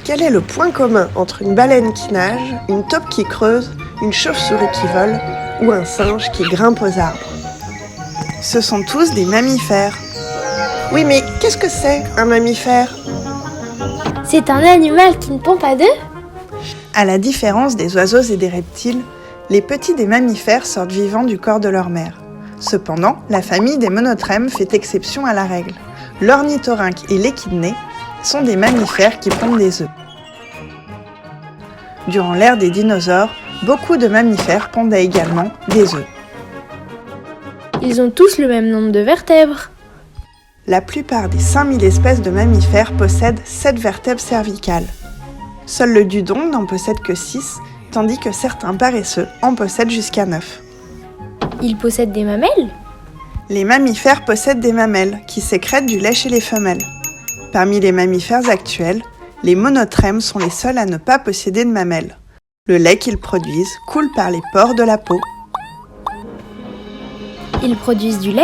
Quel est le point commun entre une baleine qui nage, une taupe qui creuse, une chauve-souris qui vole ou un singe qui grimpe aux arbres? Ce sont tous des mammifères. Oui, mais qu'est-ce que c'est un mammifère? C'est un animal qui ne pond pas d'œufs? À la différence des oiseaux et des reptiles, les petits des mammifères sortent vivants du corps de leur mère. Cependant, la famille des monotrèmes fait exception à la règle. L'ornithorynque et l'échidné sont des mammifères qui pondent des œufs. Durant l'ère des dinosaures, beaucoup de mammifères pondaient également des œufs. Ils ont tous le même nombre de vertèbres. La plupart des 5000 espèces de mammifères possèdent 7 vertèbres cervicales. Seul le dudon n'en possède que 6, tandis que certains paresseux en possèdent jusqu'à 9. Ils possèdent des mamelles? Les mammifères possèdent des mamelles qui sécrètent du lait chez les femelles. Parmi les mammifères actuels, les monotrèmes sont les seuls à ne pas posséder de mamelles. Le lait qu'ils produisent coule par les pores de la peau. Ils produisent du lait?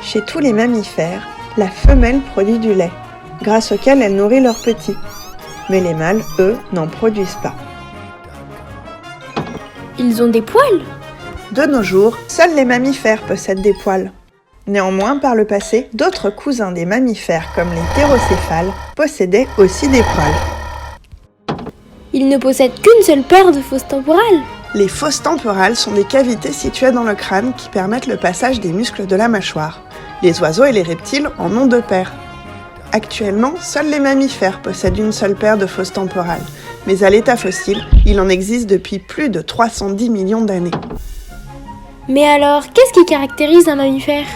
Chez tous les mammifères, la femelle produit du lait, grâce auquel elle nourrit leurs petits. Mais les mâles, eux, n'en produisent pas. Ils ont des poils? De nos jours, seuls les mammifères possèdent des poils. Néanmoins, par le passé, d'autres cousins des mammifères, comme les thérocéphales, possédaient aussi des poils. Ils ne possèdent qu'une seule paire de fosses temporales? Les fosses temporales sont des cavités situées dans le crâne qui permettent le passage des muscles de la mâchoire. Les oiseaux et les reptiles en ont 2 paires. Actuellement, seuls les mammifères possèdent une seule paire de fosses temporales, mais à l'état fossile, il en existe depuis plus de 310 millions d'années. Mais alors, qu'est-ce qui caractérise un mammifère?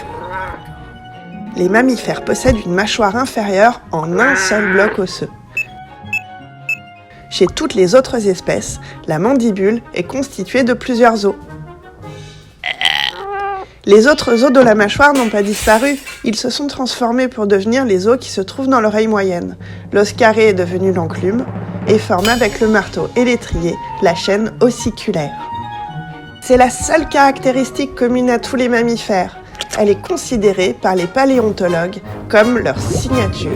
Les mammifères possèdent une mâchoire inférieure en un seul bloc osseux. Chez toutes les autres espèces, la mandibule est constituée de plusieurs os. Les autres os de la mâchoire n'ont pas disparu, ils se sont transformés pour devenir les os qui se trouvent dans l'oreille moyenne. L'os carré est devenu l'enclume et forme avec le marteau et l'étrier la chaîne ossiculaire. C'est la seule caractéristique commune à tous les mammifères. Elle est considérée par les paléontologues comme leur signature.